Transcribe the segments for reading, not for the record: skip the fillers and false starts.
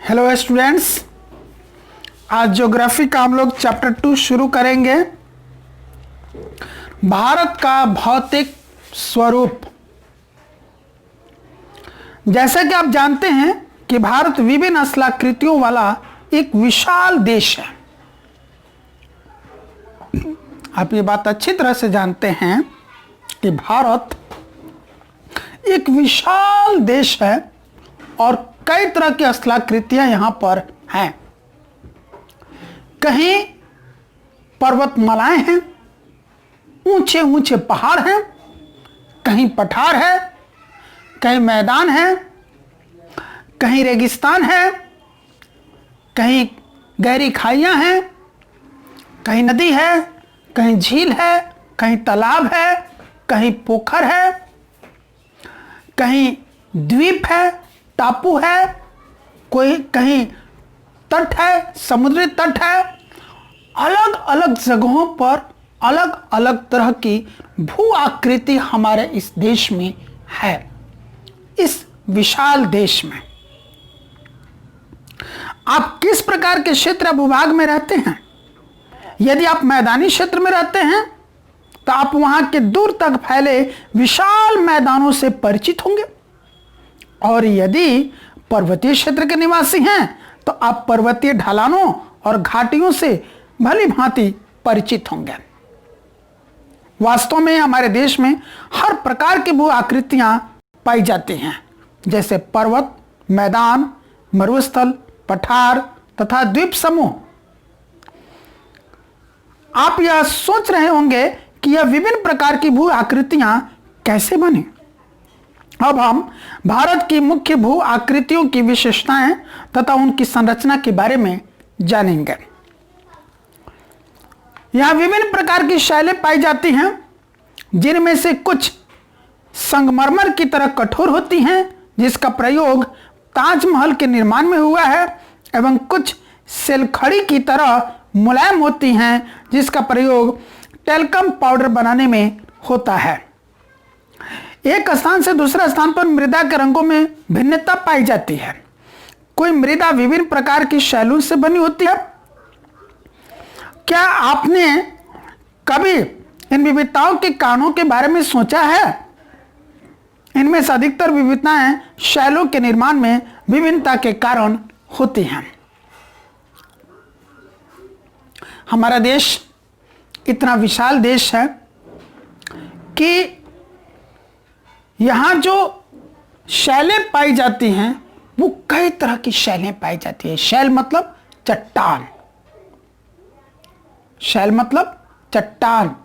Hello students, आज geography का हम लोग चैप्टर 2 शुरू करेंगे। भारत का भौतिक स्वरूप। जैसा कि आप जानते हैं कि भारत विभिन्न स्थलाकृतियों वाला एक विशाल देश है। आप ये बात अच्छी तरह से जानते हैं कि भारत एक विशाल देश है और कई तरह की स्थलाकृतियां यहां पर हैं। कहीं पर्वतमालाएं हैं, ऊंचे ऊंचे पहाड़ हैं, कहीं पठार है, कहीं मैदान है, कहीं रेगिस्तान है, कहीं गहरी खाइयां हैं, कहीं नदी है, कहीं झील है, कहीं तालाब है, कहीं पोखर है, कहीं द्वीप है, टापू है, कोई कहीं तट है, समुद्री तट है। अलग अलग जगहों पर अलग अलग तरह की भू आकृति हमारे इस देश में है। इस विशाल देश में आप किस प्रकार के क्षेत्र भूभाग में रहते हैं? यदि आप मैदानी क्षेत्र में रहते हैं तो आप वहां के दूर तक फैले विशाल मैदानों से परिचित होंगे, और यदि पर्वतीय क्षेत्र के निवासी हैं तो आप पर्वतीय ढलानों और घाटियों से भली भांति परिचित होंगे। वास्तव में हमारे देश में हर प्रकार की भू आकृतियां पाई जाती हैं, जैसे पर्वत, मैदान, मरुस्थल, पठार तथा द्वीप समूह। आप यह सोच रहे होंगे कि यह विभिन्न प्रकार की भू आकृतियां कैसे बनी। अब हम भारत की मुख्य भू आकृतियों की विशेषताएं तथा उनकी संरचना के बारे में जानेंगे। यहां विभिन्न प्रकार की शैलें पाई जाती हैं, जिनमें से कुछ संगमरमर की तरह कठोर होती हैं, जिसका प्रयोग ताजमहल के निर्माण में हुआ है, एवं कुछ सेलखड़ी की तरह मुलायम होती हैं, जिसका प्रयोग टेल्कम पाउडर बनाने में होता है। एक स्थान से दूसरे स्थान पर मृदा के रंगों में भिन्नता पाई जाती है। कोई मृदा विभिन्न प्रकार की शैलों से बनी होती है। क्या आपने कभी इन विविधताओं के कारणों के बारे में सोचा है? इनमें से अधिकतर विविधताएं शैलों के निर्माण में विभिन्नता के कारण होती हैं। हमारा देश इतना विशाल देश है कि यहां जो शैलें पाई जाती हैं वो कई तरह की शैलें पाई जाती है। शैल मतलब चट्टान, शैल मतलब चट्टान।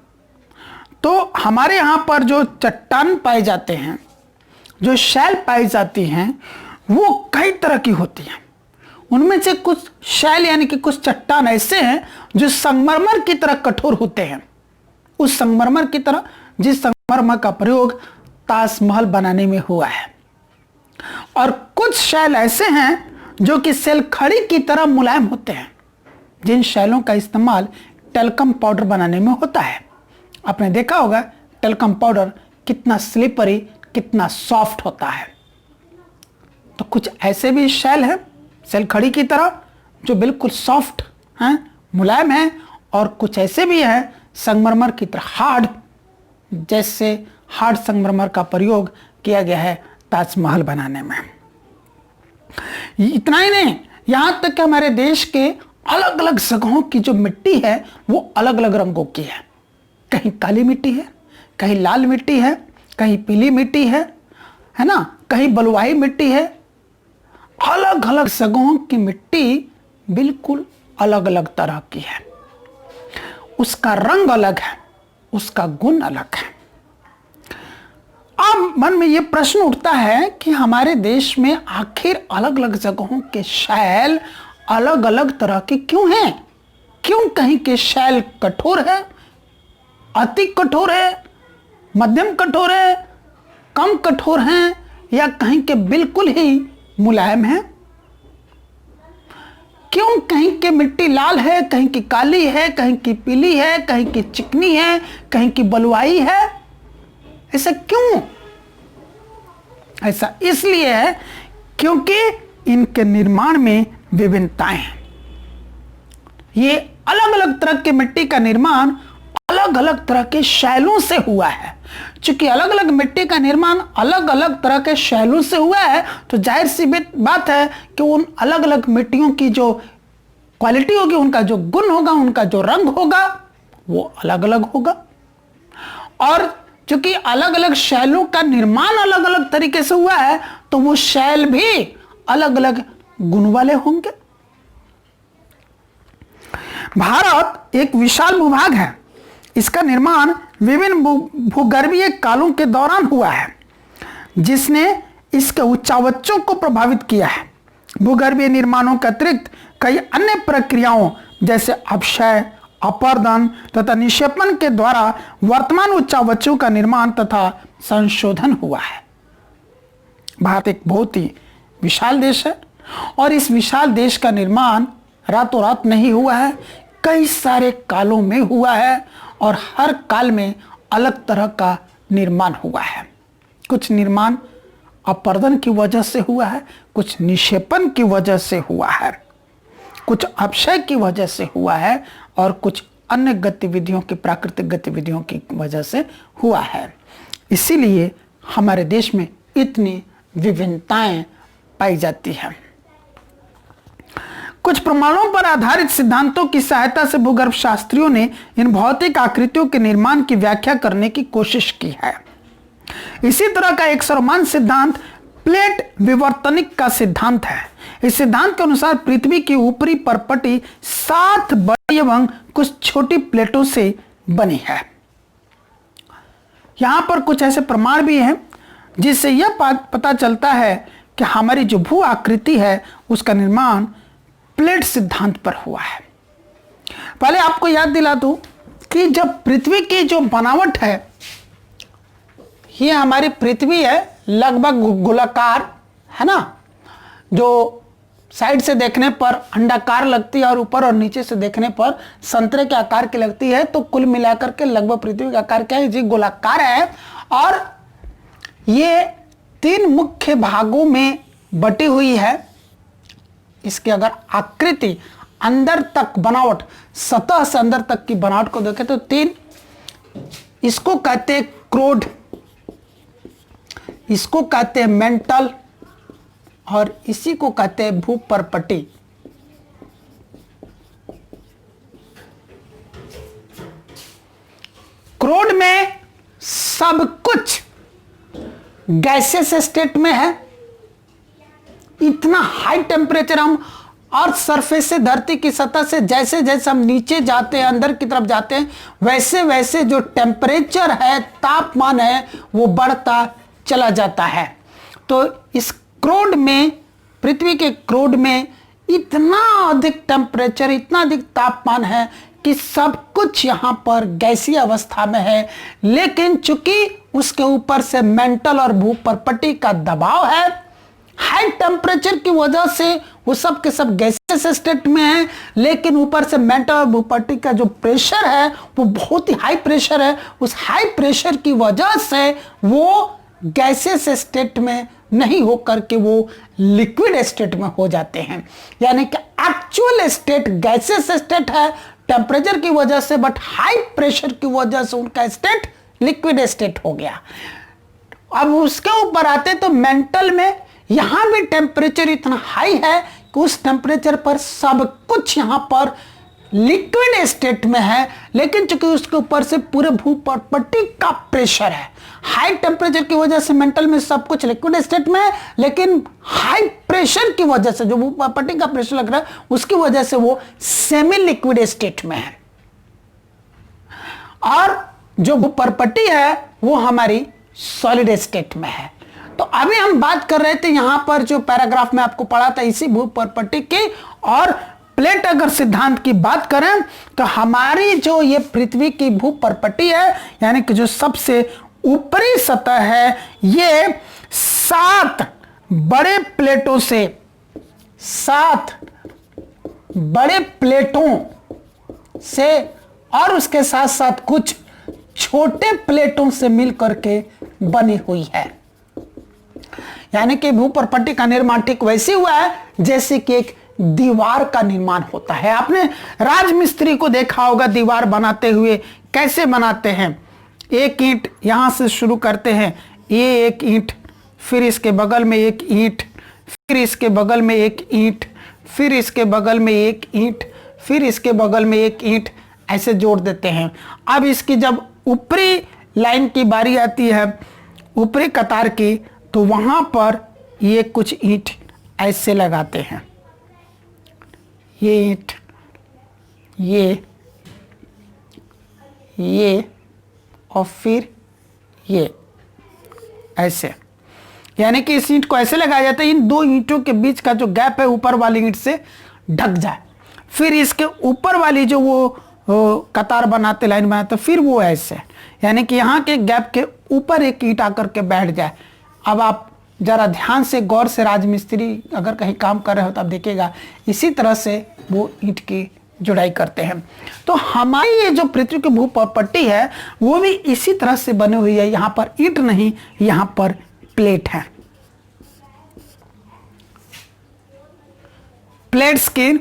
तो हमारे यहां पर जो चट्टान पाए जाते हैं, जो शैल पाई जाती हैं, वो कई तरह की होती हैं। उनमें से कुछ शैल यानी कि कुछ चट्टान ऐसे हैं जो संगमरमर की तरह कठोर होते हैं, उस संगमरमर की तरह जिस संगमरमर का प्रयोग ताजमहल बनाने में हुआ है। और कुछ शैल ऐसे हैं जो कि सेलखड़ी की तरह मुलायम होते हैं, जिन शैलों का इस्तेमाल टेल्कम पाउडर बनाने में होता है। आपने देखा होगा टेल्कम पाउडर कितना स्लिपरी, कितना सॉफ्ट होता है। तो कुछ ऐसे भी शैल हैं सेलखड़ी की तरह जो बिल्कुल सॉफ्ट हैं, मुलायम हैं, और कुछ ऐसे भी हैं संगमरमर की तरह हार्ड, जैसे हार्ड संगमरमर का प्रयोग किया गया है ताजमहल बनाने में। इतना ही नहीं, यहां तक कि हमारे देश के अलग अलग जगहों की जो मिट्टी है वो अलग अलग रंगों की है। कहीं काली मिट्टी है, कहीं लाल मिट्टी है, कहीं पीली मिट्टी है ना, कहीं बलुआई मिट्टी है। अलग अलग जगहों की मिट्टी बिल्कुल अलग अलग तरह की है। उसका रंग अलग है, उसका गुण अलग है। अब मन में यह प्रश्न उठता है कि हमारे देश में आखिर अलग अलग जगहों के शैल अलग अलग तरह के क्यों हैं? क्यों कहीं के शैल कठोर है, अति कठोर है, मध्यम कठोर है, कम कठोर हैं, या कहीं के बिल्कुल ही मुलायम है? क्यों कहीं की मिट्टी लाल है, कहीं की काली है, कहीं की पीली है, कहीं की चिकनी है, कहीं की बलुआई है? ऐसा क्यों? ऐसा इसलिए है क्योंकि इनके निर्माण में विभिन्नताएं हैं। ये अलग अलग तरह की मिट्टी का निर्माण अलग अलग तरह के शैलों से हुआ है। चूंकि अलग अलग मिट्टी का निर्माण अलग अलग तरह के शैलों से हुआ है, तो जाहिर सी बात है कि उन अलग अलग मिट्टियों की जो क्वालिटी होगी, उनका जो गुण होगा, उनका जो रंग होगा, वो अलग अलग होगा। और चूंकि अलग अलग शैलों का निर्माण अलग अलग तरीके से हुआ है, तो वो शैल भी अलग अलग गुण वाले होंगे। भारत एक विशाल भूभाग है। इसका निर्माण विभिन्न भूगर्भीय कालों के दौरान हुआ है, जिसने इसके उच्चावचों को प्रभावित किया है। भूगर्भीय निर्माणों के अतिरिक्त कई अन्य प्रक्रियाओं जैसे अपक्षय, अपर्दन तथा निक्षेपण के द्वारा वर्तमान उच्चावचों का निर्माण तथा संशोधन हुआ है। भारत एक बहुत ही विशाल देश है, और इस विशाल देश का निर्माण रातों रात नहीं हुआ है, कई सारे कालों में हुआ है, और हर काल में अलग तरह का निर्माण हुआ है। कुछ निर्माण अपर्दन की वजह से हुआ है, कुछ निक्षेपण की वजह से हुआ है, कुछ अपक्षय की वजह से हुआ है, और कुछ अन्य गतिविधियों की, प्राकृतिक गतिविधियों की वजह से हुआ है। इसीलिए हमारे देश में इतनी विभिन्नताएं पाई जाती हैं। कुछ प्रमाणों पर आधारित सिद्धांतों की सहायता से भूगर्भ शास्त्रियों ने इन भौतिक आकृतियों के निर्माण की व्याख्या करने की कोशिश की है। इसी तरह का एक सर्वमान्य सिद्धांत प्लेट विवर्तनिक का सिद्धांत है। इस सिद्धांत के अनुसार पृथ्वी की ऊपरी परपटी 7 बड़ी एवं कुछ छोटी प्लेटों से बनी है। यहां पर कुछ ऐसे प्रमाण भी हैं जिससे यह पता चलता है कि हमारी जो भू आकृति है उसका निर्माण प्लेट सिद्धांत पर हुआ है। पहले आपको याद दिला दूं कि जब पृथ्वी की जो बनावट है, ये हमारी पृथ्वी है लगभग गोलाकार है ना, जो साइड से देखने पर अंडाकार लगती है और ऊपर और नीचे से देखने पर संतरे के आकार की लगती है। तो कुल मिलाकर के लगभग पृथ्वी का आकार क्या है जी, गोलाकार है। और ये 3 मुख्य भागों में बटी हुई है। इसकी अगर आकृति अंदर तक बनावट, सतह से अंदर तक की बनावट को देखें तो 3, इसको कहते हैं क्रोड, इसको कहते हैं मेंटल, और इसी को कहते हैं भूपरपटी। क्रोड में सब कुछ गैसेस स्टेट में है। इतना हाई टेम्परेचर हम अर्थ सरफेस से, धरती की सतह से जैसे जैसे हम नीचे जाते हैं, अंदर की तरफ जाते हैं, वैसे वैसे जो टेम्परेचर है, तापमान है, वो बढ़ता चला जाता है। तो इस क्रोड में, पृथ्वी के क्रोड में इतना अधिक टेम्परेचर, इतना अधिक तापमान है कि सब कुछ यहां पर गैसीय अवस्था में है। लेकिन चूंकि उसके ऊपर से मेंटल और भूपरपटी का दबाव है, हाई टेम्परेचर की वजह से वो सब के सब गैसेस स्टेट में है, लेकिन ऊपर से मेंटल और भूपरपटी का जो प्रेशर है वो बहुत ही हाई प्रेशर है। उस हाई प्रेशर की वजह से वो गैसेस स्टेट में नहीं होकर के वो लिक्विड स्टेट में हो जाते हैं। यानी कि एक्चुअल स्टेट गैसेस स्टेट है टेम्परेचर की वजह से, बट हाई प्रेशर की वजह से उनका स्टेट लिक्विड स्टेट हो गया। अब उसके ऊपर आते तो मेंटल में यहां भी टेम्परेचर इतना हाई है कि उस टेम्परेचर पर सब कुछ यहां पर लिक्विड स्टेट में है, लेकिन चूंकि उसके ऊपर से पूरे भूपरपटी का प्रेशर है, हाई टेम्परेचर की वजह से मेंटल में सब कुछ लिक्विड स्टेट में है, लेकिन हाई प्रेशर की वजह से जो भूपरपटी का प्रेशर लग रहा है उसकी वजह से वो सेमी लिक्विड स्टेट में है। और जो भूपरपटी है वो हमारी सॉलिड स्टेट में है। तो अभी हम बात कर रहे थे यहां पर जो पैराग्राफ में आपको पढ़ा था इसी भूपरपटी की, और प्लेट अगर सिद्धांत की बात करें तो हमारी जो ये पृथ्वी की भूपरपटी है, यानी कि जो सबसे ऊपरी सतह है, ये 7 बड़े प्लेटों से, 7 बड़े प्लेटों से और उसके साथ साथ कुछ छोटे प्लेटों से मिलकर के बनी हुई है। यानी कि भूपर्पट्टी का निर्माण ठीक वैसे हुआ है जैसे कि एक दीवार का निर्माण होता है। आपने राजमिस्त्री को देखा होगा दीवार बनाते हुए, कैसे बनाते हैं, एक ईंट यहां से शुरू करते हैं, ये एक ईंट, फिर इसके बगल में एक ईंट, फिर इसके बगल में एक ईंट, फिर इसके बगल में एक ईंट, फिर इसके बगल में एक ईंट, ऐसे जोड़ देते हैं। अब इसकी जब ऊपरी लाइन की बारी आती है, ऊपरी कतार की, तो वहां पर ये कुछ ईंट ऐसे लगाते हैं, ये ईंट, ये और फिर ये ऐसे, यानी कि इस ईंट को ऐसे लगाया जाता है इन दो ईंटों के बीच का जो गैप है ऊपर वाली ईंट से ढक जाए। फिर इसके ऊपर वाली जो वो कतार बनाते, लाइन बनाते, फिर वो ऐसे, यानी कि यहाँ के गैप के ऊपर एक ईंट आकर के बैठ जाए। अब आप जरा ध्यान से गौर से राजमिस्त्री अगर कहीं काम कर रहे हो तो आप देखिएगा इसी तरह से वो ईंट की जुड़ाई करते हैं। तो हमारी ये जो पृथ्वी की भूपर्पट्टी है वो भी इसी तरह से बनी हुई है। यहाँ पर ईंट नहीं, यहाँ पर प्लेट है। प्लेट्स की,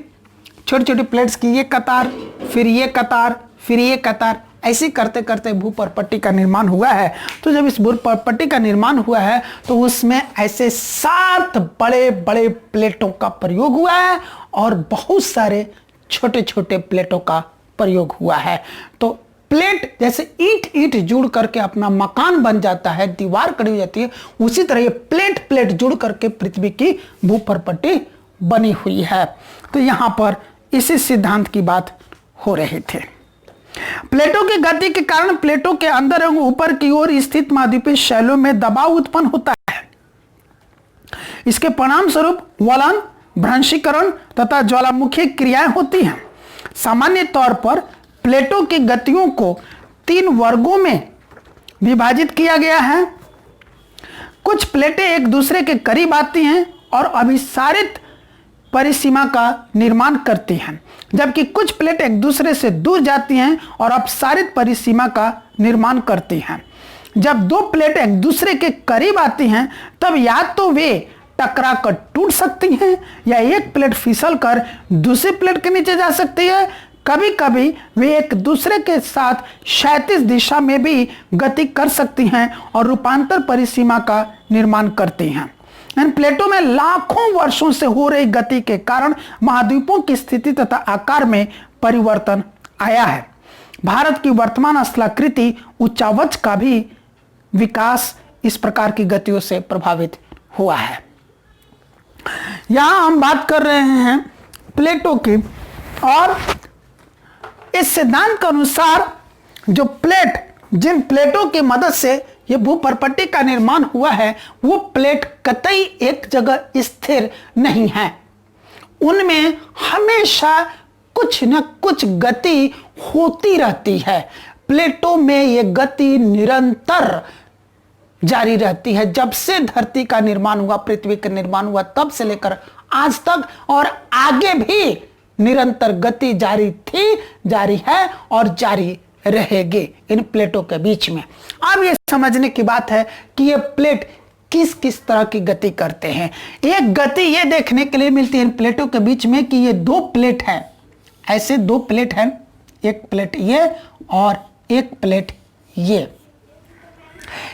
छोटी छोटी प्लेट्स की ये कतार, फिर ये कतार, फिर ये कतार, ऐसे करते करते भूपर्पट्टी का निर्माण हुआ है। तो जब इस भूपर्पट्टी का निर्माण हुआ है तो उसमें ऐसे 7 बड़े बड़े प्लेटों का प्रयोग हुआ है और बहुत सारे छोटे छोटे प्लेटों का प्रयोग हुआ है। तो प्लेट जैसे ईंट ईंट जुड़ करके अपना मकान बन जाता है, दीवार खड़ी हो जाती है, उसी तरह ये प्लेट प्लेट जुड़ करके पृथ्वी की भूपर्पट्टी बनी हुई है। तो यहां पर इसी सिद्धांत की बात हो रही थी। प्लेटों की गति के कारण प्लेटों के अंदर एवं ऊपर की ओर स्थित महाद्वीपीय शैलों में दबाव उत्पन्न होता है। इसके परिणाम स्वरूप वलन, भ्रंशीकरण तथा ज्वालामुखी क्रियाएं होती हैं। सामान्य तौर पर प्लेटों की गतियों को 3 वर्गों में विभाजित किया गया है। कुछ प्लेटें एक दूसरे के करीब आती हैं और अभिसारित परिसीमा का निर्माण करती हैं, जबकि कुछ प्लेट एक दूसरे से दूर जाती हैं और अपसारित परिसीमा का निर्माण करती हैं। जब 2 प्लेट एक दूसरे के करीब आती हैं तब या तो वे टकरा कर टूट सकती हैं या एक प्लेट फिसल कर दूसरी प्लेट के नीचे जा सकती है। कभी कभी वे एक दूसरे के साथ क्षैतिज दिशा में भी गति कर सकती हैं और रूपांतर परिसीमा का निर्माण करती हैं। इन प्लेटों में लाखों वर्षों से हो रही गति के कारण महाद्वीपों की स्थिति तथा आकार में परिवर्तन आया है। भारत की वर्तमान स्थलाकृति उच्चावच का भी विकास इस प्रकार की गतियों से प्रभावित हुआ है। यहां हम बात कर रहे हैं प्लेटों की, और इस सिद्धांत के अनुसार जो प्लेट, जिन प्लेटों की मदद से ये भूपर्पट्टी का निर्माण हुआ है, वो प्लेट कतई एक जगह स्थिर नहीं है। उनमें हमेशा कुछ न कुछ गति होती रहती है। प्लेटों में ये गति निरंतर जारी रहती है। जब से धरती का निर्माण हुआ, पृथ्वी का निर्माण हुआ, तब से लेकर आज तक और आगे भी निरंतर गति जारी थी, जारी है और जारी रहेगी इन प्लेटों के बीच में। अब ये समझने की बात है कि ये प्लेट किस किस तरह की गति करते हैं। एक गति ये देखने के लिए मिलती है इन प्लेटों के बीच में कि ये 2 प्लेट हैं, ऐसे 2 प्लेट हैं, एक प्लेट ये और एक प्लेट ये।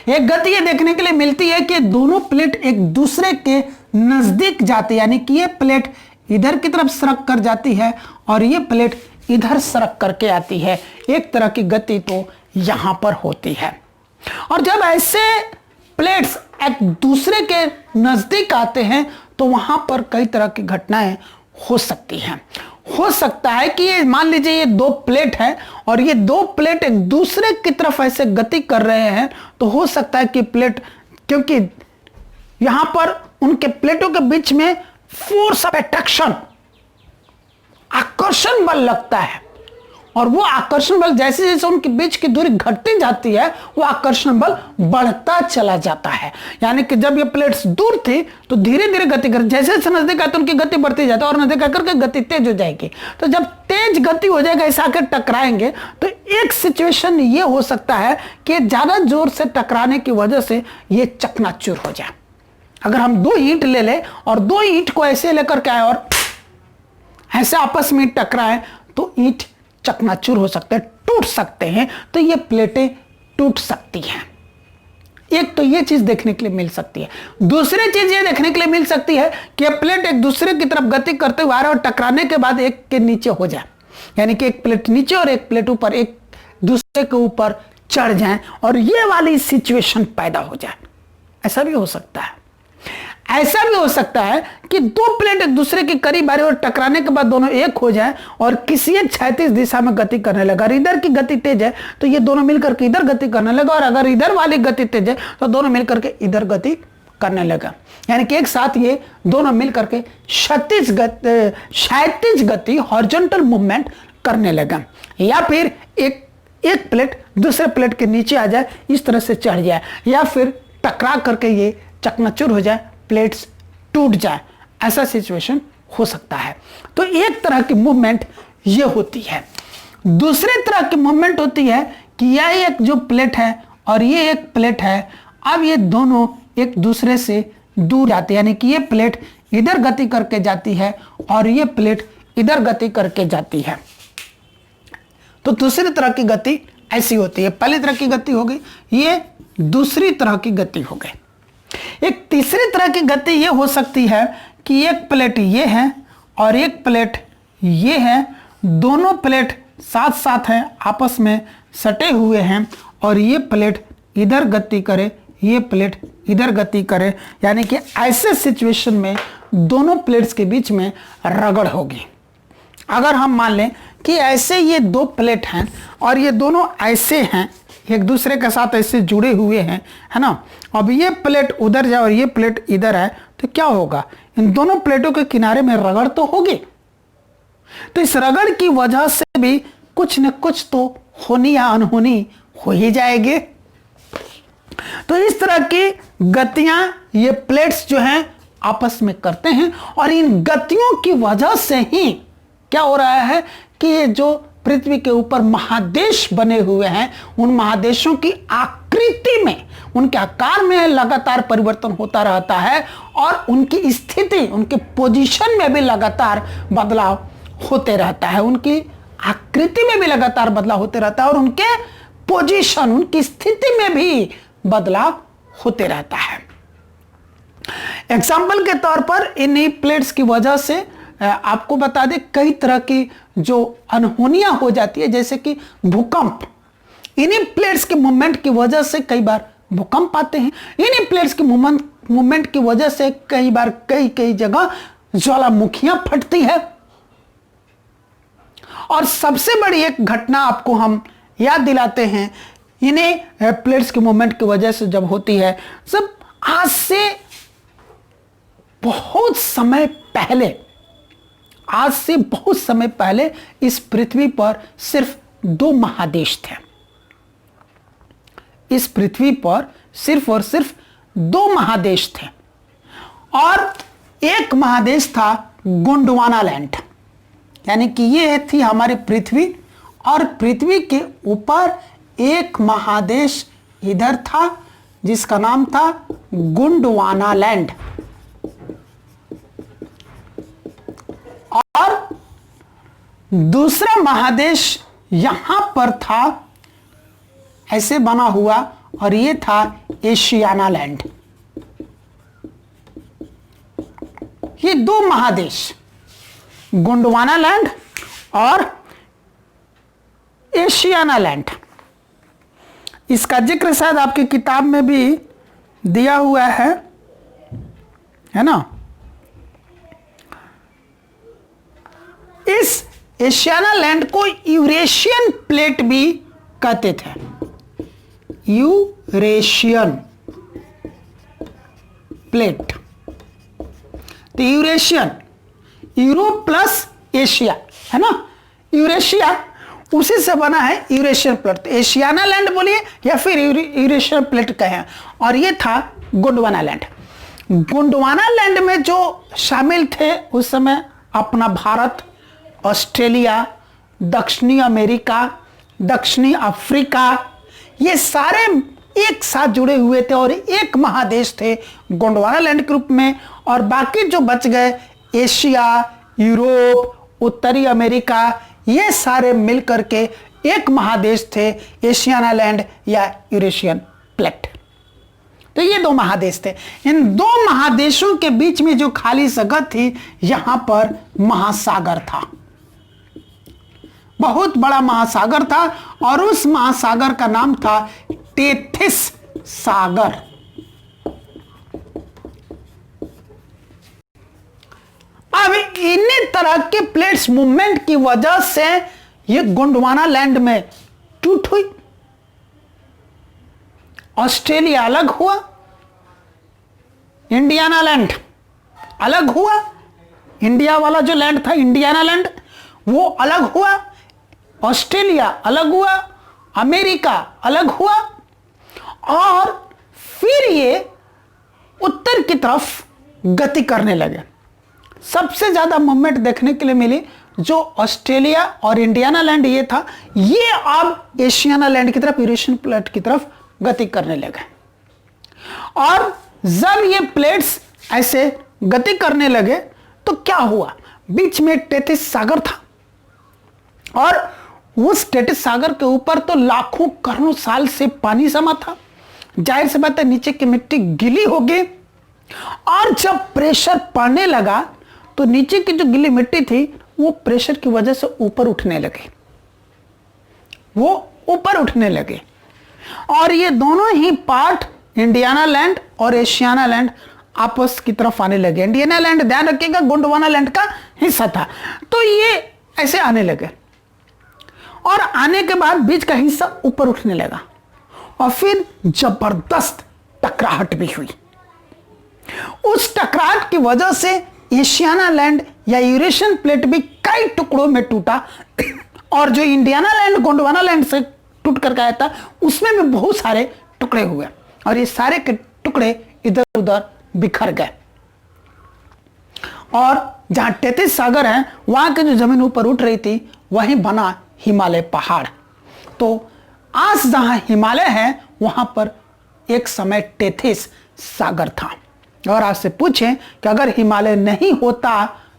एक गति ये देखने के लिए मिलती है कि दोनों प्लेट एक दूसरे के नजदीक जाती है, यानी कि ये प्लेट इधर की तरफ सरक कर जाती है और ये प्लेट इधर सरक करके आती है। एक तरह की गति तो यहां पर होती है। और जब ऐसे प्लेट्स एक दूसरे के नजदीक आते हैं तो वहां पर कई तरह की घटनाएं हो सकती हैं। हो सकता है कि ये मान लीजिए ये 2 प्लेट हैं और ये 2 प्लेट एक दूसरे की तरफ ऐसे गति कर रहे हैं, तो हो सकता है कि प्लेट, क्योंकि यहां पर उनके प्लेटों के बीच में फोर्स ऑफ अट्रैक्शन, आकर्षण बल लगता है, और वो आकर्षण बल जैसे जैसे उनके बीच की दूरी घटती जाती है वो आकर्षण बल बढ़ता चला जाता है। यानी कि जब ये प्लेट्स दूर थी तो धीरे धीरे गति कर, जैसे जैसे नजदीक आते उनकी गति बढ़ती जाती है और नजदीक आकर के गति तेज हो जाएगी। तो जब तेज गति हो जाएगा, ऐसा आकर टकराएंगे, तो एक सिचुएशन ये हो सकता है कि ज्यादा जोर से टकराने की वजह से ये चकनाचूर हो जाए। अगर हम 2 ईंट ले ले और 2 ईंट को ऐसे लेकर के आए और ऐसे आपस में टकराए तो ईंट चकनाचूर हो सकते हैं, टूट सकते हैं। तो ये प्लेटें टूट सकती हैं। एक तो ये चीज देखने के लिए मिल सकती है। दूसरी चीज ये देखने के लिए मिल सकती है कि प्लेट एक दूसरे की तरफ गति करते हुए आ रहे और टकराने के बाद एक के नीचे हो जाए, यानी कि एक प्लेट नीचे और एक प्लेट ऊपर, एक दूसरे के ऊपर चढ़ जाए और ये वाली सिचुएशन पैदा हो जाए। ऐसा भी हो सकता है। ऐसा भी हो सकता है कि 2 प्लेट एक दूसरे के करीब आ रहे और टकराने के बाद दोनों एक हो जाए और किसी एक क्षैतिज दिशा में गति करने लगा। और इधर की गति तेज है तो ये दोनों मिलकर के इधर गति करने लगा, और अगर इधर वाली गति तेज है तो दोनों मिलकर के इधर गति करने लगा। यानी कि एक साथ ये दोनों मिलकर के क्षैतिज गति हॉरिजॉन्टल मूवमेंट करने लगा। या फिर एक प्लेट दूसरे प्लेट के नीचे आ जाए, इस तरह से चढ़ जाए, या फिर टकरा करके ये चकनाचूर हो जाए, प्लेट्स टूट जाए। ऐसा सिचुएशन हो सकता है। तो एक तरह की मूवमेंट ये होती है। दूसरे तरह की मूवमेंट होती है कि यह एक जो प्लेट है और ये एक प्लेट है, अब ये दोनों एक दूसरे से दूर जाते हैं, यानी कि ये प्लेट इधर गति करके जाती है और ये प्लेट इधर गति करके जाती है। तो दूसरी तरह की गति ऐसी होती है। पहली तरह की गति हो गई, ये दूसरी तरह की गति हो गई। एक तीसरी तरह की गति ये हो सकती है कि एक प्लेट ये है और एक प्लेट ये है, दोनों प्लेट साथ साथ हैं, आपस में सटे हुए हैं, और ये प्लेट इधर गति करे, ये प्लेट इधर गति करे, यानी कि ऐसे सिचुएशन में दोनों प्लेट्स के बीच में रगड़ होगी। अगर हम मान लें कि ऐसे ये 2 प्लेट हैं और ये दोनों ऐसे हैं, एक दूसरे के साथ ऐसे जुड़े हुए हैं, है ना। अब ये प्लेट उधर जाए और ये प्लेट इधर आए तो क्या होगा, इन दोनों प्लेटों के किनारे में रगड़ तो होगी। तो इस रगड़ की वजह से भी कुछ न कुछ तो होनी या अनहोनी हो ही जाएगी। तो इस तरह की गतियां ये प्लेट्स जो हैं आपस में करते हैं, और इन गतियों की वजह से ही क्या हो रहा है कि ये जो पृथ्वी के ऊपर महादेश बने हुए हैं, उन महादेशों की आकृति में, उनके आकार में लगातार परिवर्तन होता रहता है, और उनकी स्थिति, उनके पोजीशन में भी लगातार बदलाव होते रहता है। उनकी आकृति में भी लगातार बदलाव होते रहता है, और उनके पोजीशन, उनकी स्थिति में भी बदलाव होते रहता है। एग्जाम्पल के तौर पर इन्हीं प्लेट्स की वजह से आपको बता दें कई तरह की जो अनहोनियां हो जाती है, जैसे कि भूकंप। इन्हीं प्लेट्स के मूवमेंट की वजह से कई बार भूकंप आते हैं। इन्हीं प्लेट्स के मूवमेंट की वजह से कई बार कई जगह ज्वालामुखियां फटती है। और सबसे बड़ी एक घटना आपको हम याद दिलाते हैं, इन्हीं प्लेट्स के मूवमेंट की वजह से जब होती है, जब आज से बहुत समय पहले इस पृथ्वी पर सिर्फ 2 महादेश थे। इस पृथ्वी पर सिर्फ और सिर्फ 2 महादेश थे, और एक महादेश था गोंडवाना लैंड, यानी कि ये थी हमारी पृथ्वी, और पृथ्वी के ऊपर एक महादेश इधर था जिसका नाम था गोंडवाना लैंड, और दूसरा महादेश यहां पर था ऐसे बना हुआ, और ये था एशियाना लैंड। ये 2 महादेश, गोंडवाना लैंड और एशियाना लैंड। इसका जिक्र शायद आपकी किताब में भी दिया हुआ है ना। इस एशियाना लैंड को यूरेशियन प्लेट भी कहते थे। यूरेशियन प्लेट, तो यूरेशियन, यूरोप प्लस एशिया, है ना। यूरेशिया उसी से बना है यूरेशियन प्लेट। तो एशियाना लैंड बोलिए या फिर यूरेशियन प्लेट कहें। और ये था गोंडवाना लैंड। गोंडवाना लैंड में जो शामिल थे उस समय अपना भारत, ऑस्ट्रेलिया, दक्षिणी अमेरिका, दक्षिणी अफ्रीका, ये सारे एक साथ जुड़े हुए थे और एक महादेश थे गोंडवाना लैंड के रूप में, और बाकी जो बच गए एशिया, यूरोप, उत्तरी अमेरिका, ये सारे मिलकर के एक महादेश थे, एशियाना लैंड या यूरेशियन प्लेट। तो ये दो महादेश थे। इन दो महादेशों के बीच में जो खाली जगह थी, यहां पर महासागर था, बहुत बड़ा महासागर था, और उस महासागर का नाम था टेथिस सागर। अब इन्हीं तरह के प्लेट्स मूवमेंट की वजह से ये गोंडवाना लैंड में टूट हुई, ऑस्ट्रेलिया अलग हुआ, इंडियाना लैंड अलग हुआ, इंडिया वाला जो लैंड था इंडियाना लैंड वो अलग हुआ, ऑस्ट्रेलिया अलग हुआ, अमेरिका अलग हुआ, और फिर ये उत्तर की तरफ गति करने लगे। सबसे ज्यादा मूवमेंट देखने के लिए मिली जो ऑस्ट्रेलिया और इंडियाना लैंड ये था, ये अब एशियाना लैंड की तरफ, यूरेशियन प्लेट की तरफ गति करने लगे। और जब ये प्लेट्स ऐसे गति करने लगे तो क्या हुआ, बीच में टेथिस सागर था, और उस टेथिस सागर के ऊपर तो लाखों करोड़ों साल से पानी समा था। जाहिर सी बात है नीचे की मिट्टी गीली हो गई, और जब प्रेशर पड़ने लगा तो नीचे की जो गीली मिट्टी थी वो प्रेशर की वजह से ऊपर उठने लगे, वो ऊपर उठने लगे, और ये दोनों ही पार्ट इंडियाना लैंड और एशियाना लैंड आपस की तरफ आने लगे। इंडियाना लैंड ध्यान रखिएगा गोंडवाना लैंड का हिस्सा था, तो ये ऐसे आने लगे, और आने के बाद बीच का हिस्सा ऊपर उठने लगा, और फिर जबरदस्त टकराहट भी हुई। उस टकराहट की वजह से एशियाना लैंड या यूरेशियन प्लेट भी कई टुकड़ों में टूटा, और जो इंडियाना लैंड गोंडवाना लैंड से टूट कर आया था उसमें भी बहुत सारे टुकड़े हुए, और ये सारे के टुकड़े इधर उधर बिखर गए, और जहां टेथिस सागर है वहां की जो जमीन ऊपर उठ रही थी वहीं बना हिमालय पहाड़। तो आज जहां हिमालय है वहां पर एक समय टेथिस सागर था। और आपसे पूछें कि अगर हिमालय नहीं होता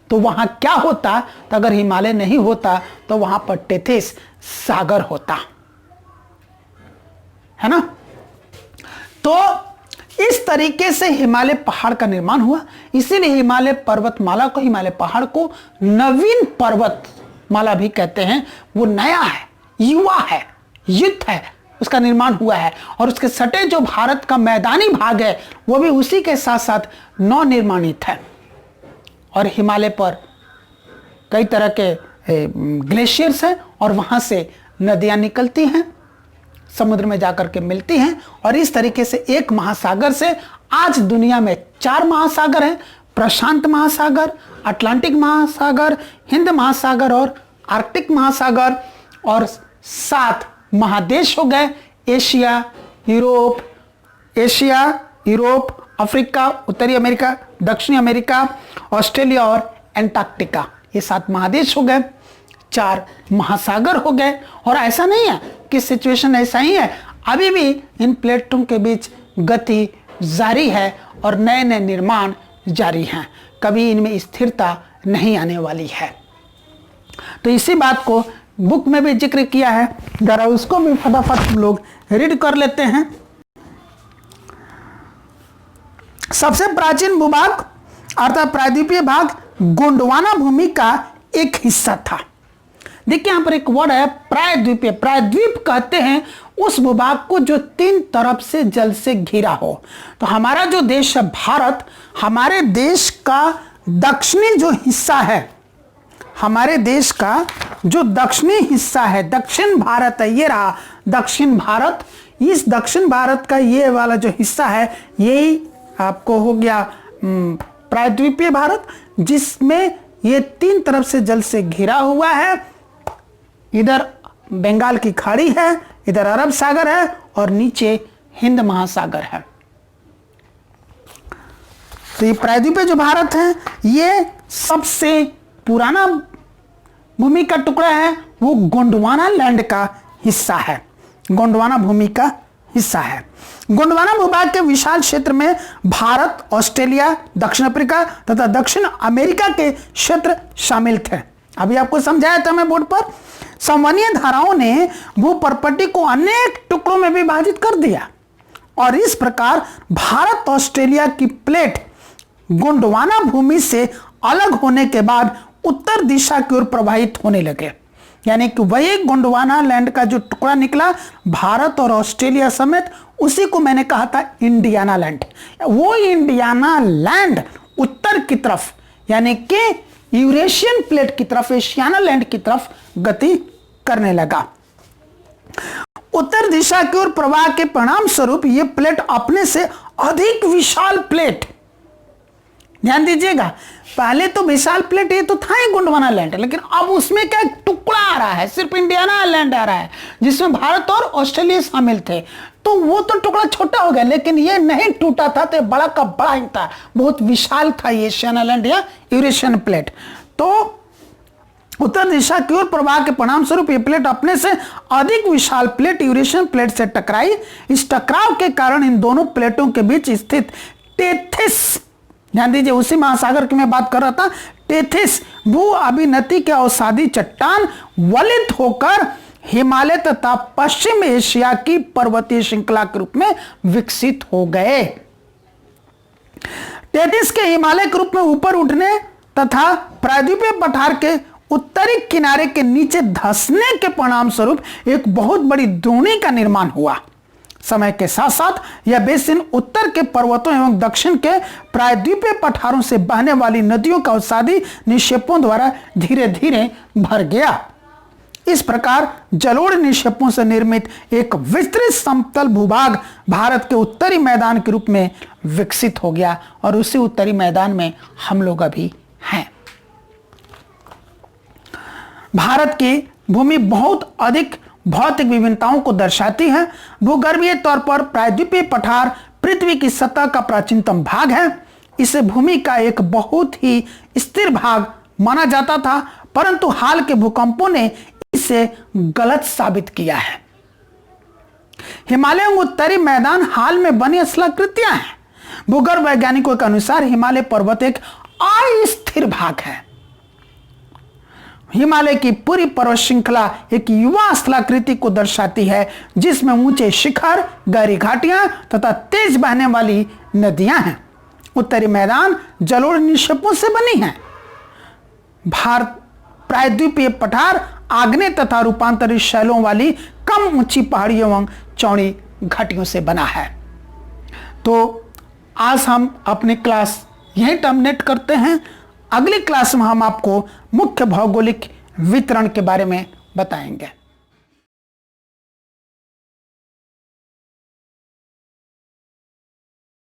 तो वहां क्या होता, तो अगर हिमालय नहीं होता तो वहां पर टेथिस सागर होता, है ना। तो इस तरीके से हिमालय पहाड़ का निर्माण हुआ, इसीलिए हिमालय पर्वतमाला को, हिमालय पहाड़ को नवीन पर्वतमाला भी कहते हैं। वो नया है, युवा है, युद्ध है, उसका निर्माण हुआ है, और उसके सटे जो भारत का मैदानी भाग है वो भी उसी के साथ साथ नवनिर्माणित है। और हिमालय पर कई तरह के ग्लेशियर्स हैं, और वहां से नदियां निकलती हैं, समुद्र में जाकर के मिलती हैं, और इस तरीके से एक महासागर से आज दुनिया में 4 महासागर हैं, प्रशांत महासागर, अटलांटिक महासागर, हिंद महासागर और आर्कटिक महासागर, और 7 महादेश हो गए, एशिया, यूरोप, अफ्रीका, उत्तरी अमेरिका, दक्षिणी अमेरिका, ऑस्ट्रेलिया और एंटार्क्टिका। ये 7 महादेश हो गए, 4 महासागर हो गए। और ऐसा नहीं है कि सिचुएशन ऐसा ही है, अभी भी इन प्लेटों के बीच गति जारी है और नए नए निर्माण जारी हैं, कभी इनमें स्थिरता नहीं आने वाली है। तो इसी बात को बुक में भी जिक्र किया है, जरा उसको भी फटाफट हम लोग रीड कर लेते हैं। सबसे प्राचीन भूभाग अर्थात प्रायद्वीपीय भाग गोंडवाना भूमि का एक हिस्सा था। देखिए यहां पर एक वर्ड है प्रायद्वीपीय। प्रायद्वीप कहते हैं उस भूभाग को जो 3 तरफ से जल से घिरा हो। तो हमारा जो देश है भारत, हमारे देश का दक्षिणी जो हिस्सा है, हमारे देश का जो दक्षिणी हिस्सा है, दक्षिण भारत है, ये रहा दक्षिण भारत। इस दक्षिण भारत का ये वाला जो हिस्सा है यही आपको हो गया प्रायद्वीपीय भारत, जिसमें ये 3 तरफ से जल से घिरा हुआ है। इधर बंगाल की खाड़ी है, इधर अरब सागर है और नीचे हिंद महासागर है। तो ये प्रायद्वीपीय जो भारत है ये सबसे पुराना भूमि का टुकड़ा है, वो गोंडवाना लैंड का हिस्सा है, गोंडवाना भूमि का हिस्सा है। गोंडवाना भूभाग के विशाल क्षेत्र में भारत, ऑस्ट्रेलिया, दक्षिण अफ्रीका तथा दक्षिण अमेरिका के क्षेत्र शामिल थे। अभी आपको समझाया था मैं बोर्ड पर। संवहनीय धाराओं ने भू प्रॉपर्टी को अनेक टुकड़ों में विभाजित कर दिया और इस प्रकार भारत ऑस्ट्रेलिया की प्लेट गोंडवाना भूमि से अलग होने के बाद उत्तर दिशा की ओर प्रवाहित होने लगे। यानी कि वही गोंडवाना लैंड का जो टुकड़ा निकला भारत और ऑस्ट्रेलिया समेत, उसी को मैंने कहा था इंडियाना लैंड। वो इंडियाना लैंड उत्तर की तरफ यानी कि यूरेशियन प्लेट की तरफ, एशियाना लैंड की तरफ गति करने लगा। उत्तर दिशा की ओर प्रवाह के परिणाम स्वरूप यह प्लेट अपने से अधिक विशाल प्लेट, ध्यान दीजिएगा, पहले तो विशाल प्लेट ये तो था ही गोंडवाना लैंड, लेकिन अब उसमें क्या टुकड़ा आ रहा है, सिर्फ इंडियाना लैंड आ रहा है जिसमें भारत और ऑस्ट्रेलिया शामिल थे। तो वो तो टुकड़ा छोटा हो गया, लेकिन ये नहीं टूटा था, तो बड़ा का बड़ा ही था, बहुत विशाल था ये एशियाना लैंड या यूरेशियन प्लेट। तो उत्तर दिशा की ओर प्रवाह के परिणाम स्वरूप ये प्लेट अपने से अधिक विशाल प्लेट यूरेशियन प्लेट से टकराई। इस टकराव के कारण इन दोनों प्लेटों के बीच स्थित टेथिस, ध्यान दीजिए उसी महासागर की मैं बात कर रहा था, टेथिस भू अभिनति के अवसादी चट्टान वलित होकर हिमालय तथा पश्चिम एशिया की पर्वतीय श्रृंखला के रूप में विकसित हो गए। टेथिस के हिमालय के रूप में ऊपर उठने तथा प्रायद्वीपीय पठार के उत्तरी किनारे के नीचे धंसने के परिणाम स्वरूप एक बहुत बड़ी द्रोणी का निर्माण हुआ। समय के साथ साथ यह बेसिन उत्तर के पर्वतों एवं दक्षिण के प्रायद्वीपीय पठारों से बहने वाली नदियों का अवसादी निक्षेपों द्वारा धीरे धीरे भर गया। इस प्रकार जलोढ़ निक्षेपों से निर्मित एक विस्तृत समतल भूभाग भारत के उत्तरी मैदान के रूप में विकसित हो गया और उसी उत्तरी मैदान में हम लोग अभी हैं। भारत की भूमि बहुत अधिक भौतिक विभिन्नताओं को दर्शाती है। भूगर्भीय तौर पर प्रायद्वीपीय पठार पृथ्वी की सतह का प्राचीनतम भाग है। इसे भूमि का एक बहुत ही स्थिर भाग माना जाता था, परंतु हाल के भूकंपों ने इसे गलत साबित किया है। हिमालय उत्तरी मैदान हाल में बनी स्थलाकृतियां हैं। भूगर्भ वैज्ञानिकों के अनुसार हिमालय पर्वत एक अस्थिर भाग है। हिमालय की पूरी पर्वत श्रृंखला एक युवा स्थलाकृति को दर्शाती है, जिसमें ऊंचे शिखर, गहरी घाटियां तथा तेज बहने वाली नदियां हैं। उत्तरी मैदान जलोढ़ निक्षेपों से बनी है। भारत प्रायद्वीपीय पठार आग्नेय तथा रूपांतरित शैलों वाली कम ऊंची पहाड़ियों एवं चौड़ी घाटियों से बना है। तो आज हम अपनी क्लास यहीं टर्मिनेट करते हैं। अगली क्लास में हम आपको मुख्य भौगोलिक वितरण के बारे में बताएंगे।